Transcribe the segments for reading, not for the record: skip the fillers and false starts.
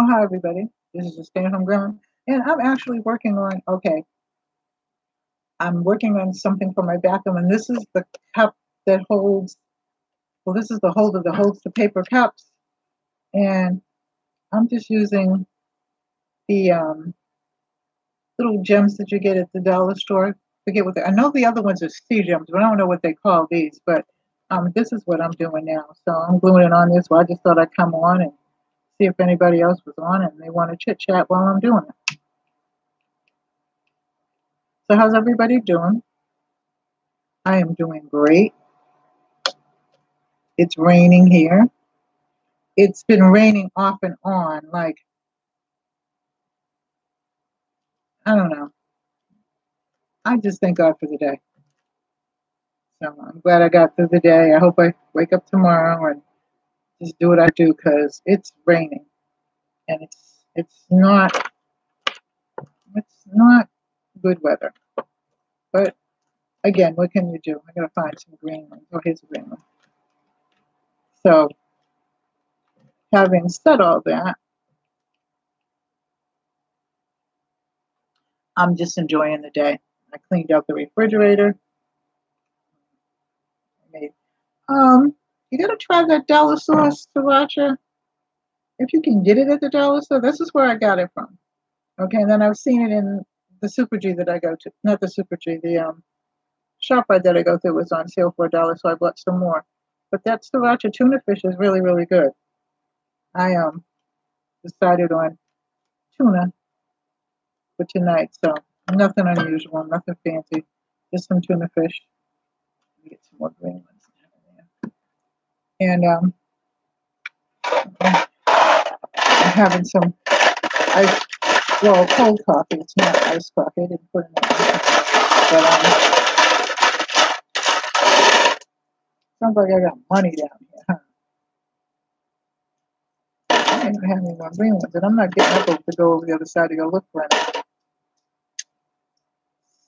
Well, hi everybody. This is Justine from Grandma, and I'm actually working on. Okay, I'm working on something for my bathroom, and this is the cup that holds. Well, this is the holder that holds the paper cups, and I'm just using the little gems that you get at the dollar store. Forget what I know. The other ones are sea gems, but I don't know what they call these. But this is what I'm doing now. So I'm gluing it on this. Well, I just thought I'd come on and see if anybody else was on it and they want to chit chat while I'm doing it. So how's everybody doing? I am doing great. It's raining here. It's been raining off and on. Like, I don't know. I just thank God for the day. So I'm glad I got through the day. I hope I wake up tomorrow and just do what I do because it's raining and it's not good weather. But again, what can you do? I gotta find some green ones. Oh, here's a green one. So having said all that, I'm just enjoying the day. I cleaned out the refrigerator. I made you gotta try that dollar store sriracha. If you can get it at the dollar store, this is where I got it from. Okay, and then I've seen it in the Super G that I go to. Not the Super G, the ShopRite that I go to was on sale for $1, so I bought some more. But that sriracha tuna fish is really, really good. I decided on tuna for tonight, so nothing unusual, nothing fancy, just some tuna fish. Let me get some more green ones. And I'm having some cold coffee. It's not iced coffee. I didn't put it in there. But sounds like I got money down here, huh? I ain't have any more green ones, and I'm not getting up to go over the other side to go look for them.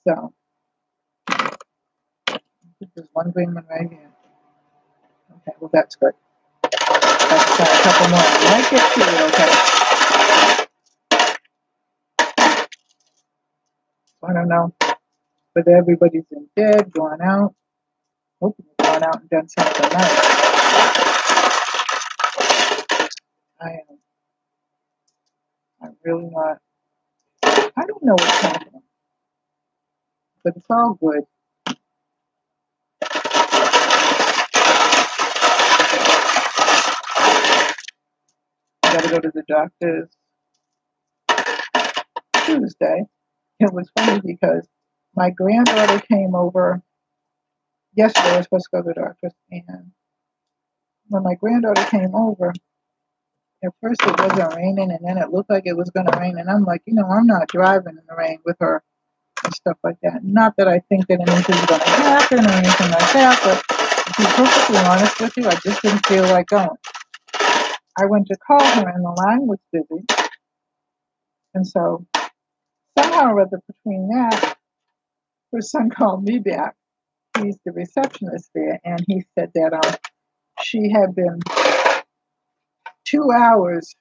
So, there's one green one right here. Okay, well, that's good. Let's try a couple more. I might get to it, okay? I don't know whether everybody's in bed, going out. Hoping they've gone out and done something nice. I'm really not. I don't know what's happening, but it's all good. I got to go to the doctor's Tuesday. It was funny because my granddaughter came over yesterday. I was supposed to go to the doctor's, and when my granddaughter came over, at first it wasn't raining, and then it looked like it was going to rain. And I'm like, I'm not driving in the rain with her and stuff like that. Not that I think that anything's going to happen or anything like that, but to be perfectly honest with you, I just didn't feel like going. I went to call her, and the line was busy. And so somehow or other between that, her son called me back. He's the receptionist there, and he said that she had been 2 hours,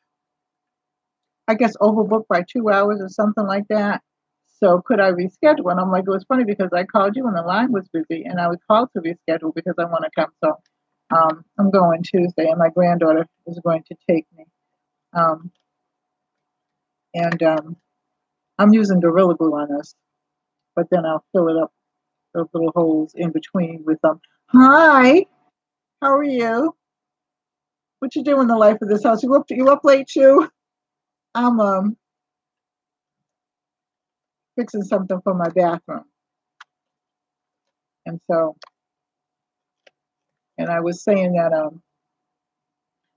I guess, overbooked by 2 hours or something like that. So could I reschedule? And I'm like, it was funny because I called you and the line was busy, and I was called to reschedule because I want to come. So I'm going Tuesday, and my granddaughter is going to take me. And I'm using Gorilla Glue on this, but then I'll fill it up, those little holes in between with them. Hi, how are you? What you doing in the life of this house? You up late too? I'm fixing something for my bathroom. And so, and I was saying that I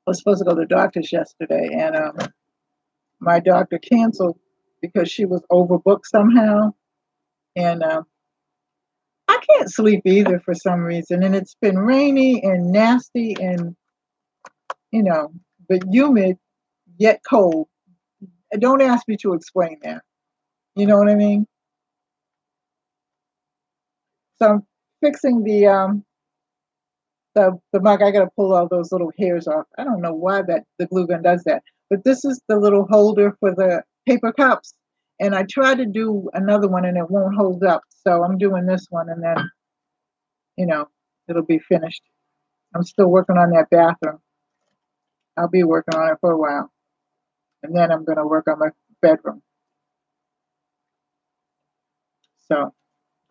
was supposed to go to the doctor's yesterday, and my doctor canceled because she was overbooked somehow. And I can't sleep either for some reason. And it's been rainy and nasty and, but humid yet cold. Don't ask me to explain that. You know what I mean? So I'm fixing the mug. I got to pull all those little hairs off. I don't know why the glue gun does that. But this is the little holder for the paper cups. And I tried to do another one and it won't hold up. So I'm doing this one and then, you know, it'll be finished. I'm still working on that bathroom. I'll be working on it for a while. And then I'm going to work on my bedroom. So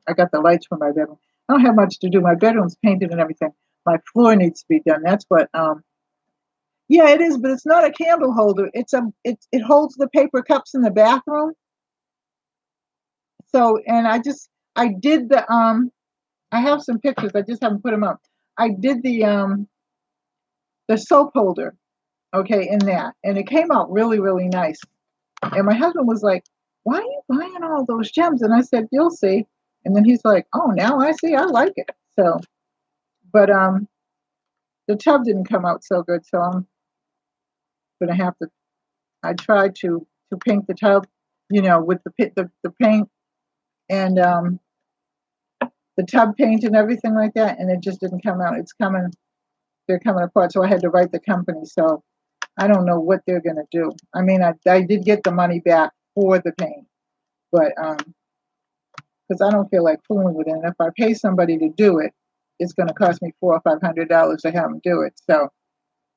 I got the lights for my bedroom. I don't have much to do. My bedroom's painted and everything. My floor needs to be done. That's what yeah, it is, but it's not a candle holder. It holds the paper cups in the bathroom. So and I did I have some pictures. I just haven't put them up. I did the soap holder, okay, in that, and it came out really, really nice. And my husband was like, "Why are you buying all those gems?" And I said, "You'll see." And then he's like, "Oh, now I see. I like it." So, but the tub didn't come out so good, so I'm gonna have to. I tried to paint the tub, with the paint and the tub paint and everything like that, and it just didn't come out. They're coming apart, so I had to write the company. So I don't know what they're gonna do. I mean, I did get the money back for the paint, but because I don't feel like fooling with it. And if I pay somebody to do it, it's gonna cost me $400 or $500 to have them do it. So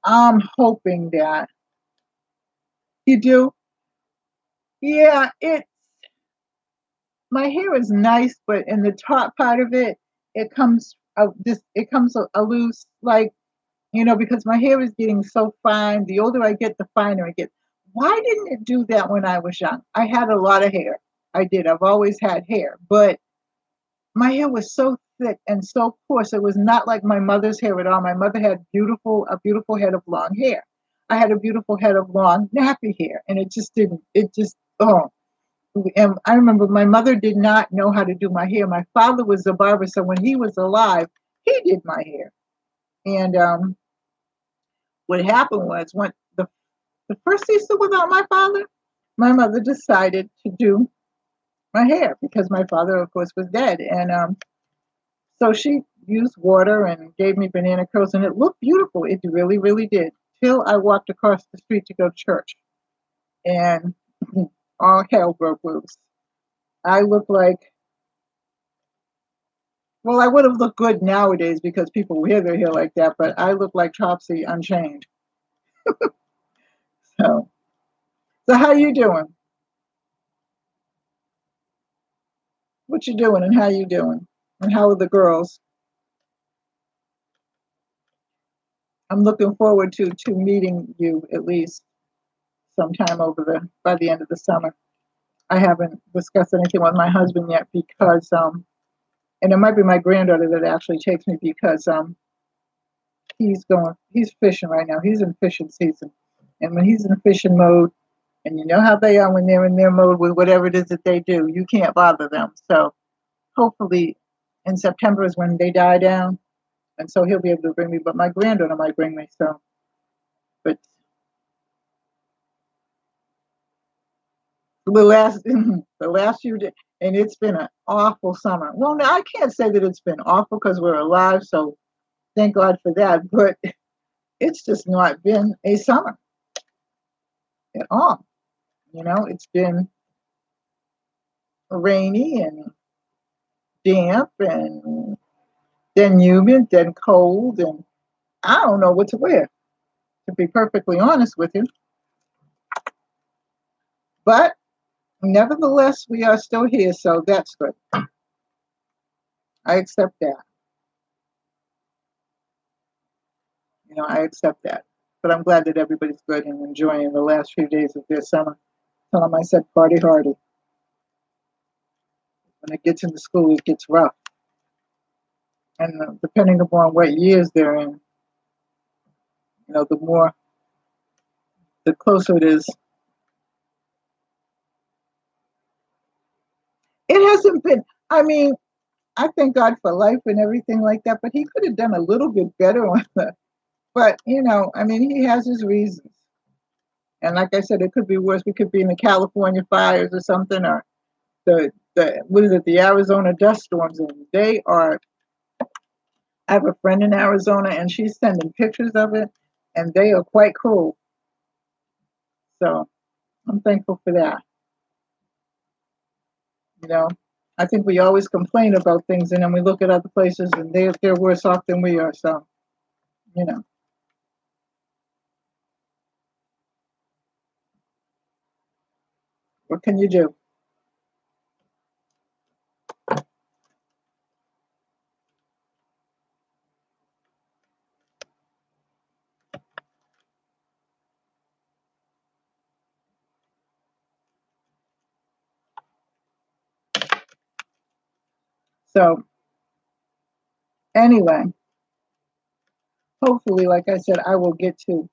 I'm hoping that you do. Yeah, my hair is nice, but in the top part of it, it comes a loose, like, because my hair is getting so fine. The older I get, the finer it gets. Why didn't it do that when I was young? I had a lot of hair. I did. I've always had hair, but my hair was so thick and so coarse. It was not like my mother's hair at all. My mother had a beautiful head of long hair. I had a beautiful head of long nappy hair, and it just didn't. It just and I remember my mother did not know how to do my hair. My father was a barber, so when he was alive, he did my hair. And what happened was when the first Easter without my father, my mother decided to do my hair because my father, of course, was dead. And so she used water and gave me banana curls, and it looked beautiful. It really, really did. Till I walked across the street to go to church, and all hell broke loose. I looked like Well, I would have looked good nowadays because people wear their hair like that, but I look like Topsy Unchained. So, so how you doing? What you doing and how you doing? And how are the girls? I'm looking forward to meeting you at least sometime by the end of the summer. I haven't discussed anything with my husband yet because and it might be my granddaughter that actually takes me because he's fishing right now. He's in fishing season. And when he's in fishing mode, and you know how they are when they're in their mode with whatever it is that they do, you can't bother them. So hopefully in September is when they die down. And so he'll be able to bring me, but my granddaughter might bring me. So, but the last few days, and it's been an awful summer. Well, no, I can't say that it's been awful because we're alive. So thank God for that. But it's just not been a summer at all. It's been rainy and damp and then humid, then cold, and I don't know what to wear, to be perfectly honest with you. But nevertheless, we are still here, so that's good. I accept that. I accept that. But I'm glad that everybody's good and enjoying the last few days of their summer. Tell them I said party hardy. When it gets into school, it gets rough. And depending upon what years they're in, the closer it is. It hasn't been, I mean, I thank God for life and everything like that, but he could have done a little bit better on that. But, I mean, he has his reasons. And like I said, it could be worse. We could be in the California fires or something, or the Arizona dust storms. And they are, I have a friend in Arizona and she's sending pictures of it, and they are quite cruel. So I'm thankful for that. You know, I think we always complain about things, and then we look at other places, and they're worse off than we are. So, you know, what can you do? So, anyway, hopefully, like I said, I will get to,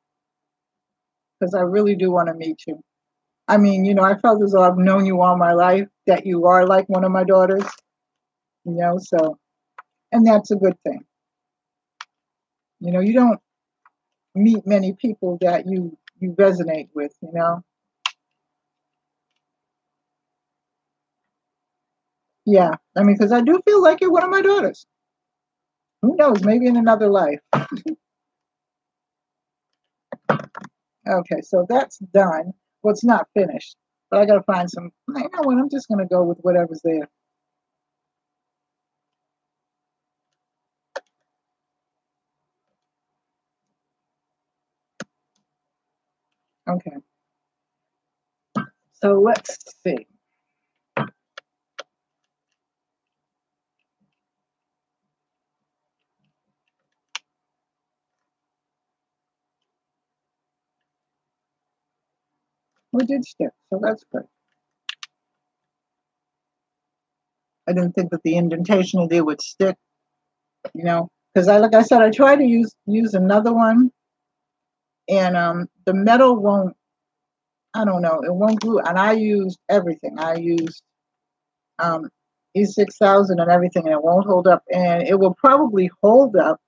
because I really do want to meet you. I mean, I felt as though I've known you all my life, that you are like one of my daughters, so, and that's a good thing. You don't meet many people that you resonate with. Yeah, I mean, because I do feel like you're one of my daughters. Who knows? Maybe in another life. Okay, so that's done. Well, it's not finished, but I got to find some. You know what? I'm just going to go with whatever's there. Okay, so let's see. We did stick, so that's good. I didn't think that the indentation of there would stick, because like I said, I tried to use another one, and the metal won't. I don't know, it won't glue. And I used everything. I used um, E6000 and everything, and it won't hold up. And it will probably hold up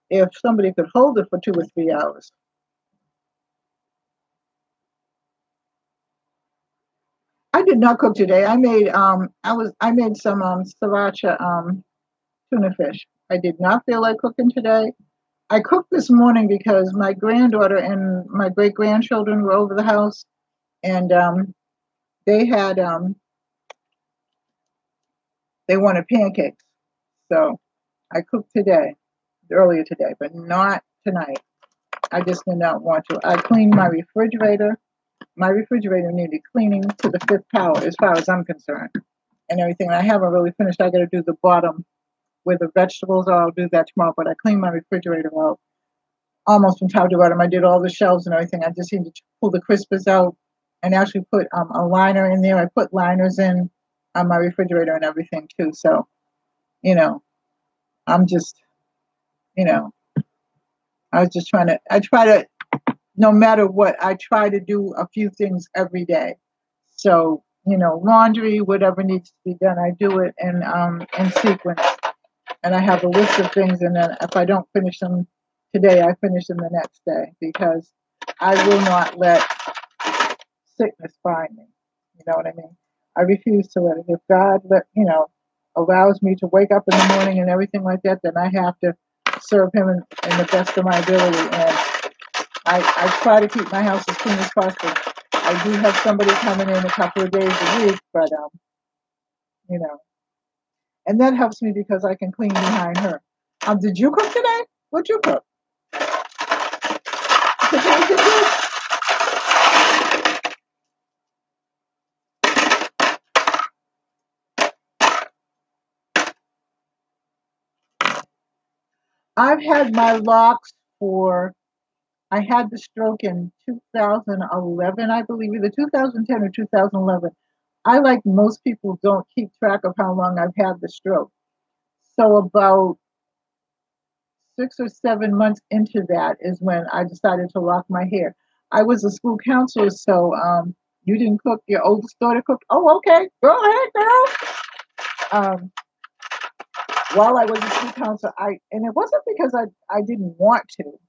if somebody could hold it for 2 or 3 hours. I did not cook today. I made some sriracha tuna fish. I did not feel like cooking today. I cooked this morning because my granddaughter and my great grandchildren were over the house, and they had they wanted pancakes. So I cooked earlier today, but not tonight. I just did not want to. I cleaned my refrigerator. My refrigerator needed cleaning to the fifth power, as far as I'm concerned, and everything. And I haven't really finished. I got to do the bottom where the vegetables are. I'll do that tomorrow. But I cleaned my refrigerator out almost from top to bottom. I did all the shelves and everything. I just need to pull the crispers out and actually put a liner in there. I put liners in on my refrigerator and everything too. So, you know, I'm just, you know, I was just I try to, no matter what, I try to do a few things every day. So, laundry, whatever needs to be done, I do it in sequence. And I have a list of things, and then if I don't finish them today, I finish them the next day, because I will not let sickness find me. You know what I mean? I refuse to let it. If God allows me to wake up in the morning and everything like that, then I have to serve Him in the best of my ability. And I try to keep my house as clean as possible. I do have somebody coming in a couple of days a week, but you know, and that helps me because I can clean behind her. Did you cook today? What'd you cook? I've had my locks I had the stroke in 2011, I believe, either 2010 or 2011. I, like most people, don't keep track of how long I've had the stroke. So about 6 or 7 months into that is when I decided to lock my hair. I was a school counselor, so you didn't cook, your oldest daughter cooked. Oh, okay, go ahead, girl. Um, while I was a school counselor, and it wasn't because I didn't want to,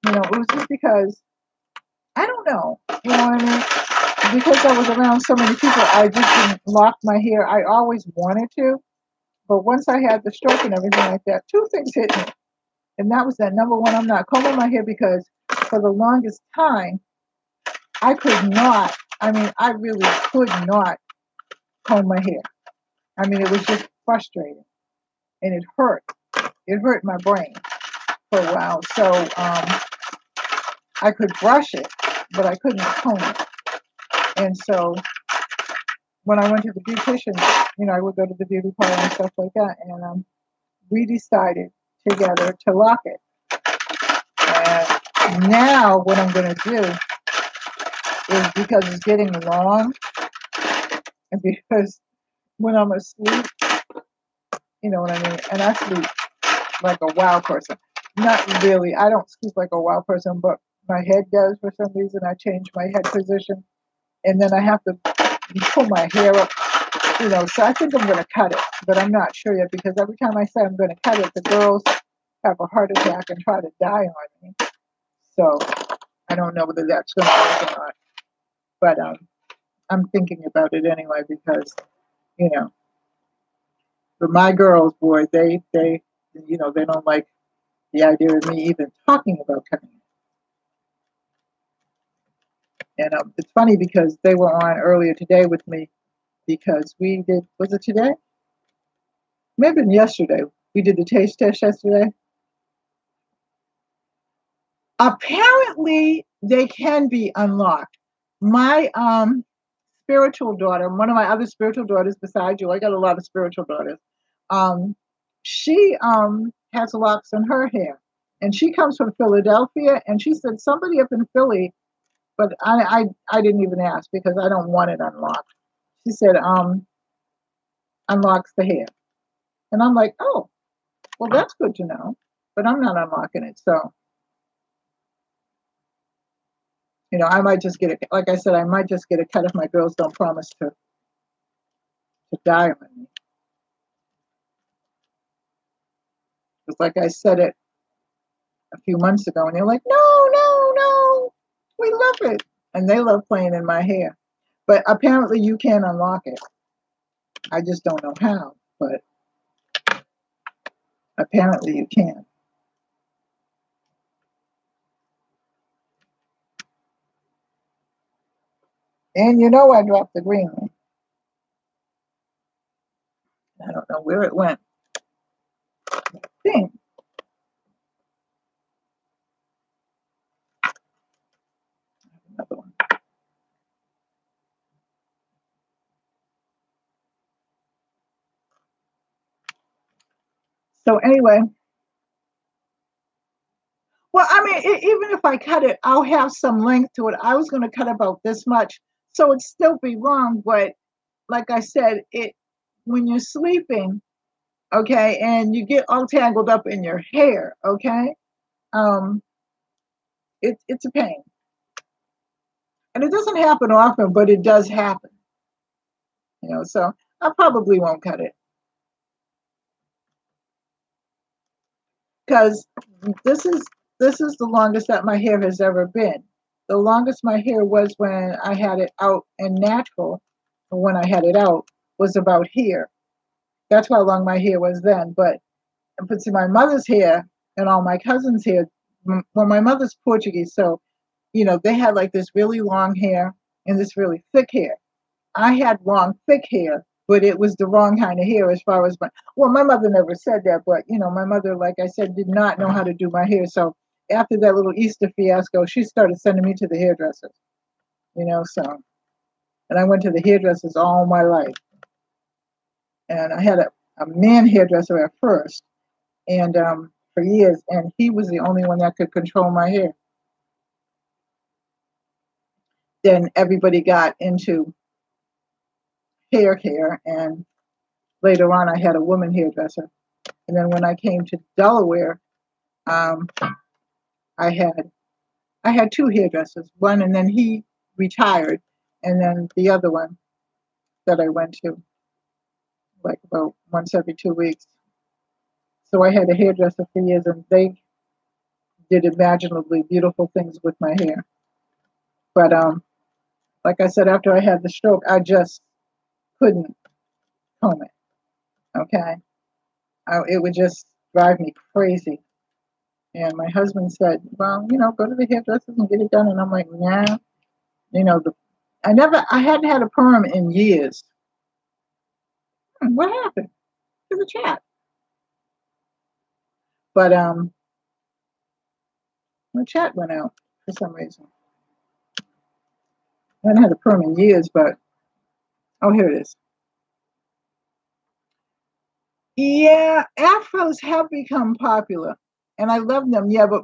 it was just because I don't know, you know what I mean? Because I was around so many people, I just didn't lock my hair. I always wanted to, but once I had the stroke and everything like that, two things hit me. And that was that: number one, I'm not combing my hair, because for the longest time, I could not, I mean, I really could not comb my hair. I mean, it was just frustrating and it hurt. It hurt my brain for a while. So I could brush it, but I couldn't comb it. And so when I went to the beautician, I would go to the beauty parlor and stuff like that. And we decided together to lock it. And now what I'm going to do is, because it's getting long, and because when I'm asleep, you know what I mean? And I sleep like a wild person. Not really. I don't sleep like a wild person, but my head does for some reason. I change my head position, and then I have to pull my hair up, So I think I'm going to cut it, but I'm not sure yet, because every time I say I'm going to cut it, the girls have a heart attack and try to die on me. So I don't know whether that's going to work or not. But I'm thinking about it anyway, because, you know, for my girls, boy, they don't like the idea of me even talking about cutting it. And it's funny because they were on earlier today with me, because we did, was it today? Maybe yesterday. We did the taste test yesterday. Apparently, they can be unlocked. My spiritual daughter, one of my other spiritual daughters besides you, I got a lot of spiritual daughters. She has locks in her hair, and she comes from Philadelphia. And she said somebody up in Philly, but I didn't even ask, because I don't want it unlocked. She said unlocks the hair, and I'm like, oh, well, that's good to know, but I'm not unlocking it. So I might just get it. Like I said, I might just get a cut if my girls don't promise to die on me. Because like I said it a few months ago, and they're like, no, no, no, we love it. And they love playing in my hair. But apparently you can unlock it. I just don't know how, but apparently you can. And I dropped the green one. I don't know where it went. Dang. Another one. So anyway, well, I mean, even if I cut it, I'll have some length to it. I was going to cut about this much, so it'd still be long. But like I said, when you're sleeping, okay, and you get all tangled up in your hair, okay, um, it's a pain, and it doesn't happen often, but it does happen. So I probably won't cut it, because this is this is the longest that my hair has ever been. The longest my hair was when I had it out and natural, or when I had it out, was about here. That's how long my hair was then. But see, my mother's hair and all my cousins' hair. Well, my mother's Portuguese, so they had like this really long hair and this really thick hair. I had long, thick hair, but it was the wrong kind of hair as far as my mother never said that, but my mother, like I said, did not know how to do my hair. So after that little Easter fiasco, she started sending me to the hairdressers, so, and I went to the hairdressers all my life. And I had a man hairdresser at first, and for years, and he was the only one that could control my hair. Then everybody got into hair care, and later on I had a woman hairdresser. And then when I came to Delaware, um, I had I had two hairdressers. One, and then he retired, and then the other one that I went to like about once every 2 weeks. So I had a hairdresser for years, and they did imaginably beautiful things with my hair. But like I said, after I had the stroke, I just couldn't comb it. Okay, it would just drive me crazy. And my husband said, "Well, go to the hairdressers and get it done." And I'm like, "Nah." You know, I hadn't had a perm in years. What happened to the chat? But the chat went out for some reason. I hadn't had a perm in years, but oh, here it is. Yeah, afros have become popular, and I love them. Yeah, but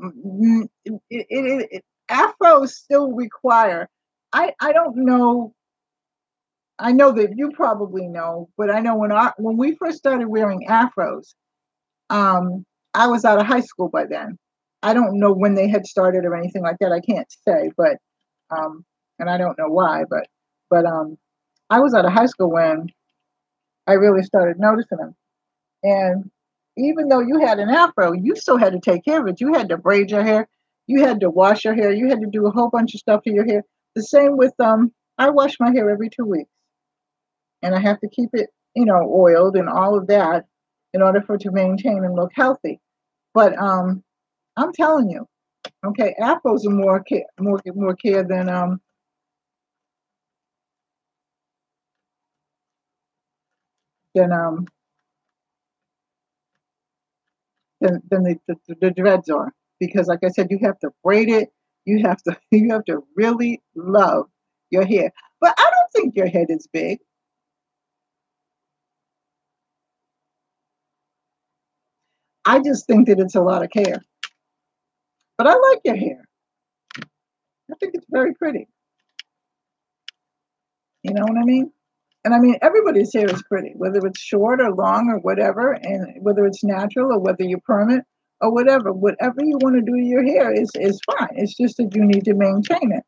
afros still require. I don't know. I know that you probably know, but I know when we first started wearing afros, um, I was out of high school by then. I don't know when they had started or anything like that. I can't say, but and I don't know why, but I was out of high school when I really started noticing them. And even though you had an afro, you still had to take care of it. You had to braid your hair, you had to wash your hair, you had to do a whole bunch of stuff to your hair. The same with I wash my hair every 2 weeks, and I have to keep it, oiled and all of that in order for it to maintain and look healthy. But I'm telling you, okay, afros are more care than um than the dreads are, because like I said, you have to braid it, you have to you have to really love your hair. But I don't think your head is big. I just think that it's a lot of care. But I like your hair. I think it's very pretty. You know what I mean? And I mean, everybody's hair is pretty, whether it's short or long or whatever, and whether it's natural or whether you perm it or whatever. Whatever you want to do to your hair is fine. It's just that you need to maintain it.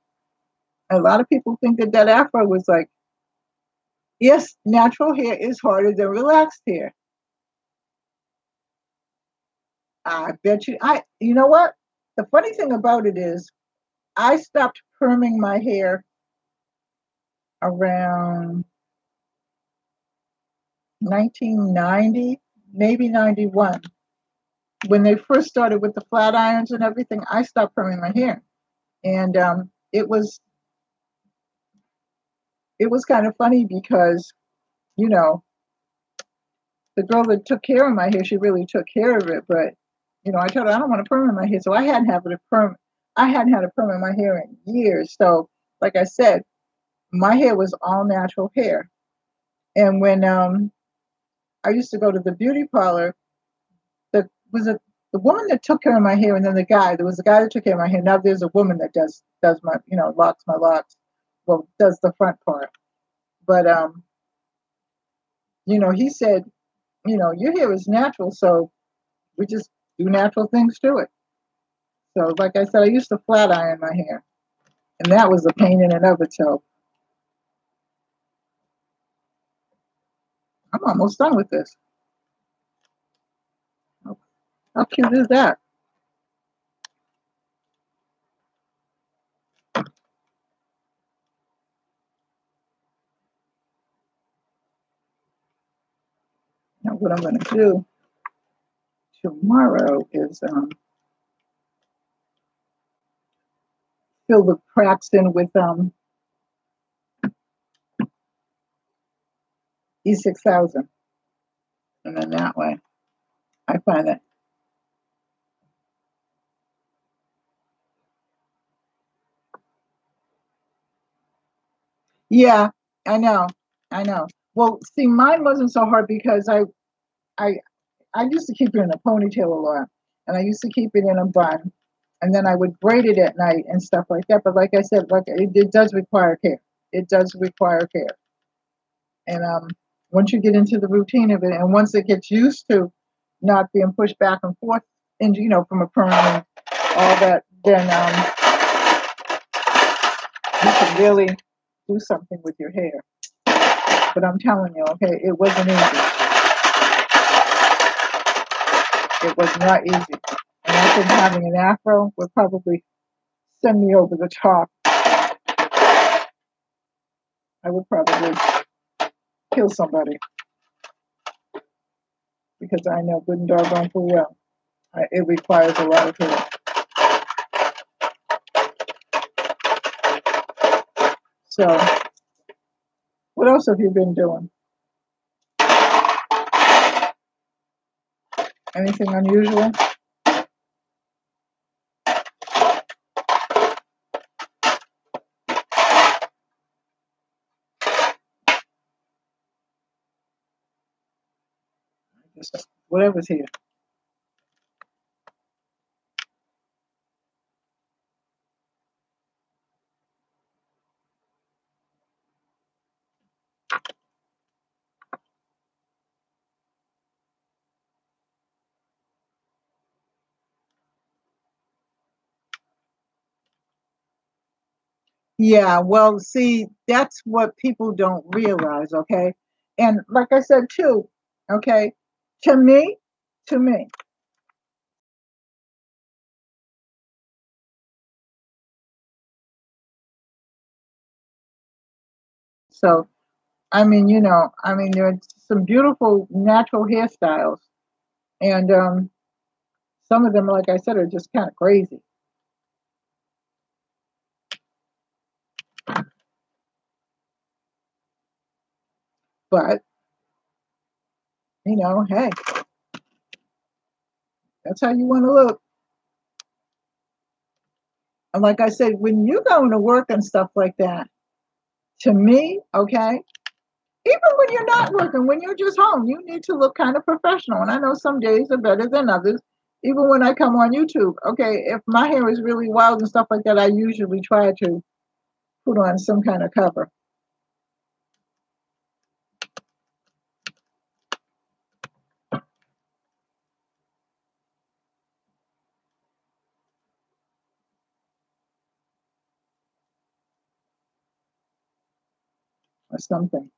A lot of people think that afro was like, yes, natural hair is harder than relaxed hair. I bet you. You know what? The funny thing about it is, I stopped perming my hair around 1990, maybe 91. When they first started with the flat irons and everything, I stopped perming my hair, and it was kind of funny because you know the girl that took care of my hair, she really took care of it, but I told her I don't want to perm in my hair, so I hadn't had a perm in my hair in years. So, like I said, my hair was all natural hair, and when I used to go to the beauty parlor, the was a the woman that took care of my hair, and then there was a guy that took care of my hair. Now there's a woman that does my locks my locks, well, does the front part, but he said, your hair is natural, so we just do natural things to it. So, like I said, I used to flat iron my hair, and that was a pain in and of itself. I'm almost done with this. How cute is that? Now, what I'm going to do tomorrow is fill the cracks in with E6000, and then that way, I find that. Yeah, I know, I know. Well, see, mine wasn't so hard because I I used to keep it in a ponytail a lot, and I used to keep it in a bun, and then I would braid it at night and stuff like that. But like I said, like it does require care. It does require care, and once you get into the routine of it, and once it gets used to not being pushed back and forth, and from a perm and all that, then you can really do something with your hair. But I'm telling you, okay, it wasn't easy. It was not easy. And I think having an afro would probably send me over the top. I would probably kill somebody because I know good and doggone full well it requires a lot of hair. So, what else have you been doing? Anything unusual? Just whatever's here. Yeah, well, see, that's what people don't realize, okay? And like I said too, okay, to me, to me, so I mean, there's some beautiful natural hairstyles, and some of them, like I said, are just kind of crazy. But hey, that's how you want to look. And like I said, when you go into work and stuff like that, to me, okay, even when you're not working, when you're just home, you need to look kind of professional. And I know some days are better than others. Even when I come on YouTube, okay, if my hair is really wild and stuff like that, I usually try to put on some kind of cover or something.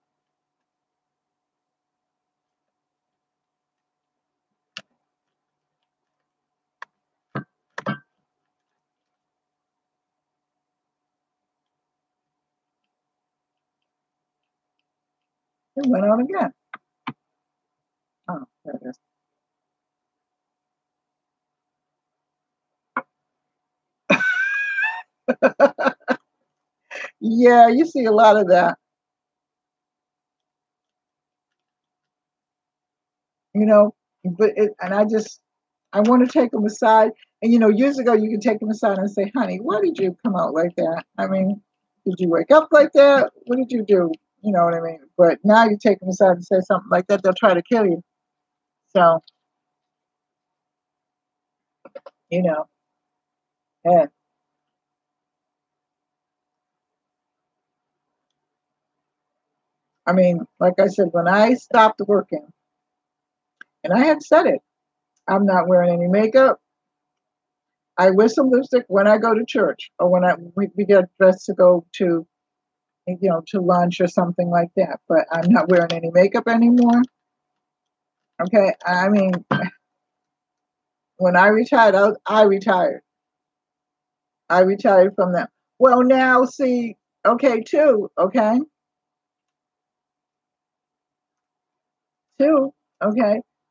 It went out again. Oh, there it is. Yeah, you see a lot of that, you know, and I want to take them aside. And, years ago, you could take them aside and say, honey, why did you come out like that? I mean, did you wake up like that? What did you do? You know what I mean? But now you take them aside and say something like that, they'll try to kill you. So, you know, yeah. I mean, like I said, when I stopped working, and I had said it, I'm not wearing any makeup. I wear some lipstick when I go to church or when we get dressed to go to lunch or something like that. But I'm not wearing any makeup anymore. Okay. I mean, when I retired, I retired. I retired from that. Well, now see, okay, two, okay.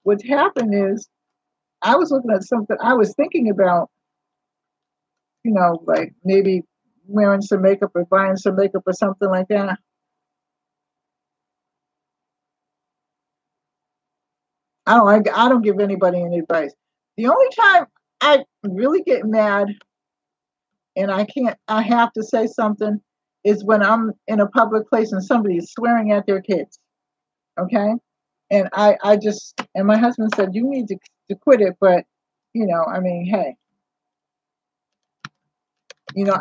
What's happened is I was looking at something. I was thinking about, like maybe wearing some makeup or buying some makeup or something like that. I don't give anybody any advice. The only time I really get mad and I have to say something is when I'm in a public place and somebody is swearing at their kids. Okay. And and my husband said, you need to quit it. But, I mean, hey,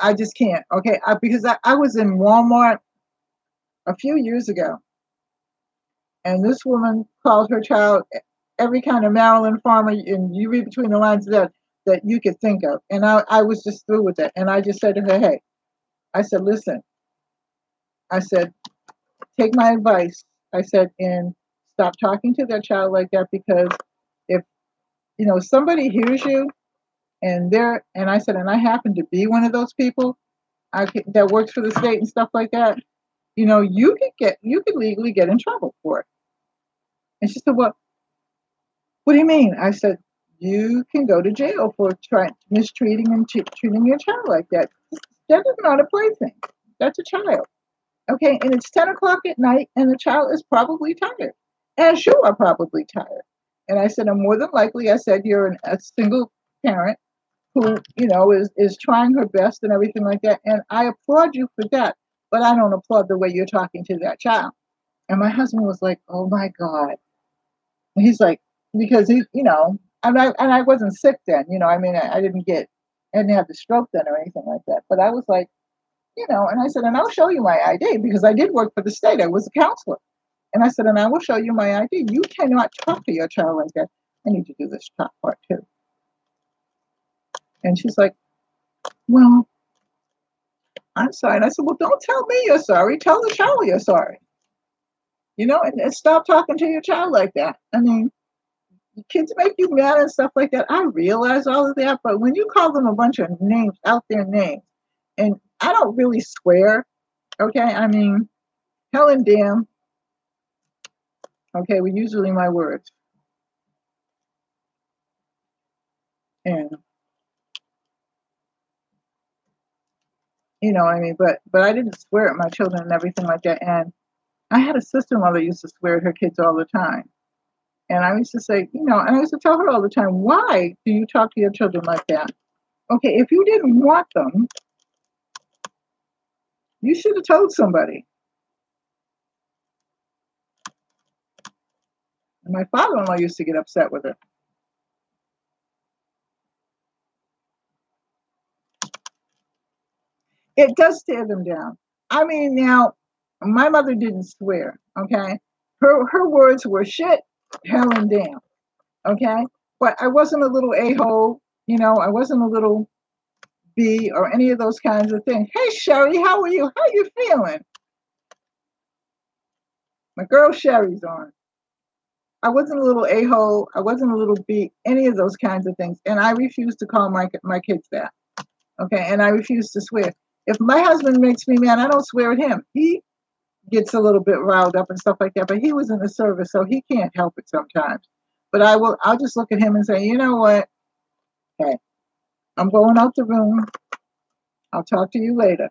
I just can't. Okay. Because I was in Walmart a few years ago and this woman called her child every kind of Maryland farmer, and you read between the lines of that you could think of. And I was just through with it. And I just said to her, hey, I said, listen, I said, take my advice. I said, and stop talking to that child like that because if somebody hears you and I said, and I happen to be one of those people that works for the state and stuff like that, you could legally get in trouble for it. And she said, well, what do you mean? I said, you can go to jail for mistreating and treating your child like that. That is not a plaything. That's a child. Okay, and it's 10 o'clock at night, and the child is probably tired, as you are probably tired. And I said, and more than likely, I said, you're a single parent who, is trying her best and everything like that. And I applaud you for that, but I don't applaud the way you're talking to that child. And my husband was like, oh my God. And he's like, because and I wasn't sick then, I mean, I didn't have the stroke then or anything like that. But I was like, and I said, and I'll show you my ID because I did work for the state. I was a counselor. And I said, and I will show you my ID. You cannot talk to your child like that. I need to do this top part too. And she's like, well, I'm sorry. And I said, well, don't tell me you're sorry. Tell the child you're sorry. And stop talking to your child like that. I mean, kids make you mad and stuff like that. I realize all of that. But when you call them a bunch of names, out there names, and I don't really swear, okay? I mean, hell and damn, okay, were usually my words. And I mean, but I didn't swear at my children and everything like that. And I had a sister-in-law that used to swear at her kids all the time. And I used to say, and I used to tell her all the time, why do you talk to your children like that? Okay, if you didn't want them, you should have told somebody. And my father-in-law used to get upset with her. It does tear them down. I mean, now, my mother didn't swear, okay? Her words were shit, hell, and damn, okay? But I wasn't a little a-hole, I wasn't a little B or any of those kinds of things. Hey, Sherry, how are you? How you feeling? My girl Sherry's on. I wasn't a little a-hole. I wasn't a little B, any of those kinds of things. And I refuse to call my kids that, okay? And I refuse to swear. If my husband makes me mad, I don't swear at him. He gets a little bit riled up and stuff like that, but he was in the service, so he can't help it sometimes. But I'll just look at him and say, you know what? Hey, I'm going out the room. I'll talk to you later.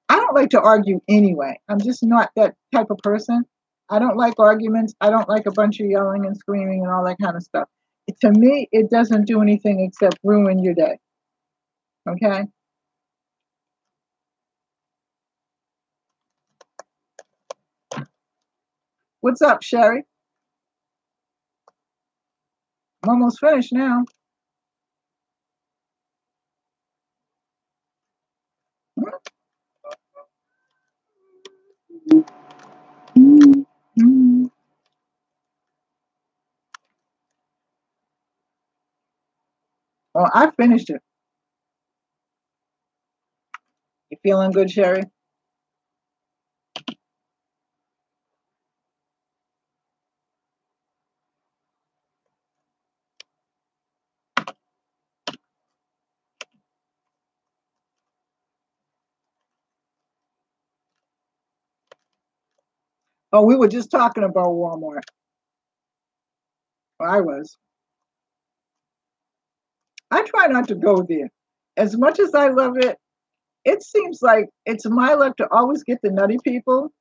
I don't like to argue anyway. I'm just not that type of person. I don't like arguments. I don't like a bunch of yelling and screaming and all that kind of stuff. To me, it doesn't do anything except ruin your day. Okay? What's up, Sherry? I'm almost finished now. Well, I finished it. You feeling good, Sherry? Oh, we were just talking about Walmart. I was. I try not to go there. As much as I love it, it seems like it's my luck to always get the nutty people.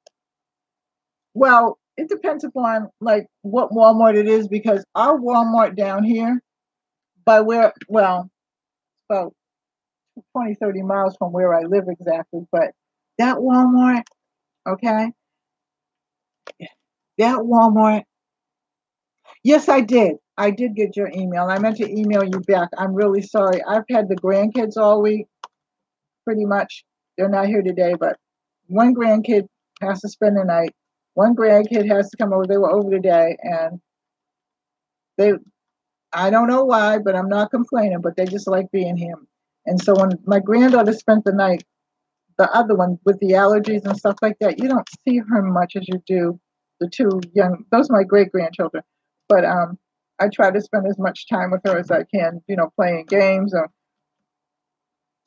Well, it depends upon like what Walmart it is because our Walmart down here, about 20, 30 miles from where I live exactly, but that Walmart, okay, that Walmart, yes, I did. I did get your email. I meant to email you back. I'm really sorry. I've had the grandkids all week, pretty much. They're not here today, but one grandkid has to spend the night. One grandkid has to come over. They were over today, and they, I don't know why, but I'm not complaining, but they just like being here. And so when my granddaughter spent the night, the other one with the allergies and stuff like that, you don't see her much as you do the two young, those are my great grandchildren. But I try to spend as much time with her as I can, playing games or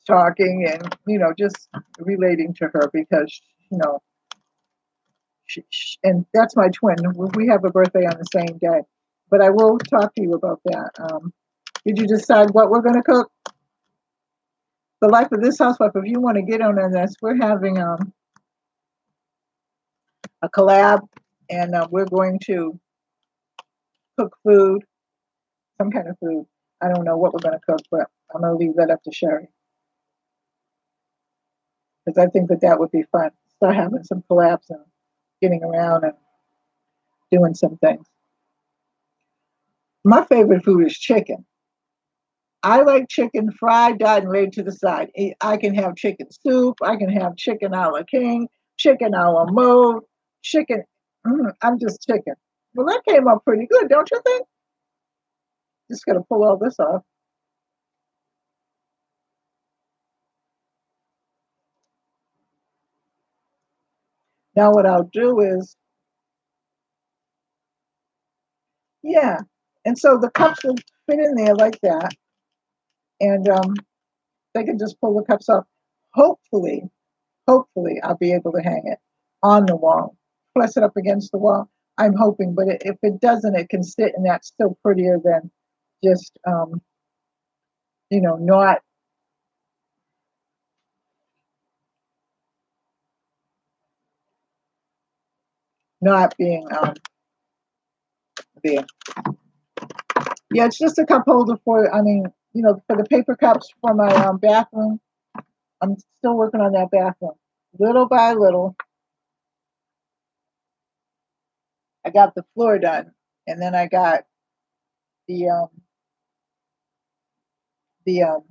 talking and, just relating to her because, you know, and that's my twin. We have a birthday on the same day. But I will talk to you about that. Did you decide what we're going to cook? The life of this housewife. If you want to get on this, we're having a collab, and we're going to cook food, some kind of food. I don't know what we're going to cook, but I'm going to leave that up to Sherry because I think that that would be fun. Start having some collabs and getting around and doing some things. My favorite food is chicken. I like chicken fried, dyed, and laid to the side. I can have chicken soup. I can have chicken a la king, chicken a la mode, chicken. I'm just chicken. Well, that came up pretty good, don't you think? Just got to pull all this off. Now, what I'll do is, yeah. And so the cups will fit in there like that. And they can just pull the cups off. Hopefully, hopefully, I'll be able to hang it on the wall, press it up against the wall. I'm hoping, but if it doesn't, it can sit, and that's still prettier than just, not being there. Yeah, it's just a cup holder for. I mean, for the paper cups for my bathroom. I'm still working on that bathroom, little by little. I got the floor done, and then I got the the um,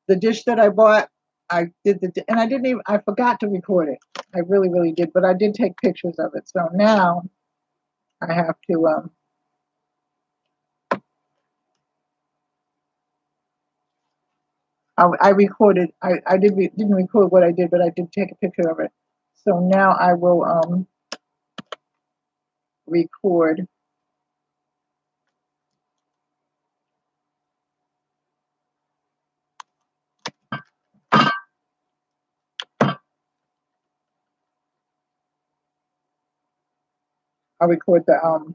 the dish that I bought. I did and I didn't even. I forgot to record it. I really, really did, but I did take pictures of it. So now I have to. I recorded. I didn't record what I did, but I did take a picture of it. So now I will record. I'll record the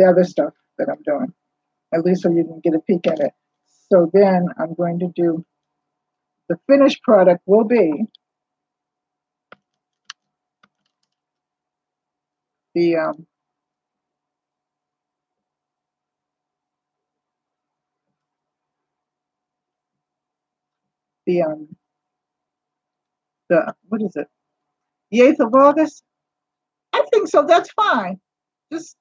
other stuff that I'm doing. At least so you can get a peek at it. So then I'm going to do the finished product will be the the um the what is it? The 8th of August? I think so. That's fine. Just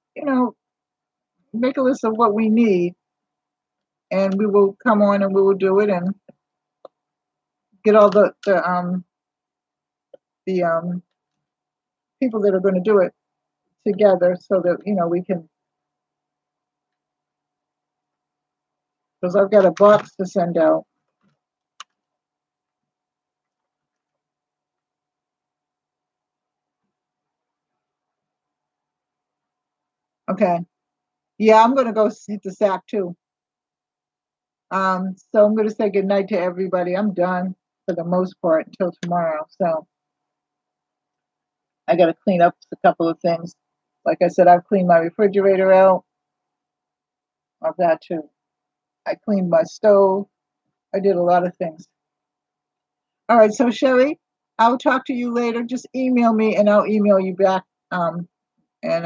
make a list of what we need, and we will come on and we will do it and get all the people that are going to do it together so that we can. Because I've got a box to send out. Okay. Yeah, I'm going to go hit the sack too. So I'm going to say good night to everybody. I'm done for the most part until tomorrow. So I got to clean up a couple of things. Like I said, I've cleaned my refrigerator out. I've got to. I cleaned my stove. I did a lot of things. All right. So Sherry, I'll talk to you later. Just email me and I'll email you back. And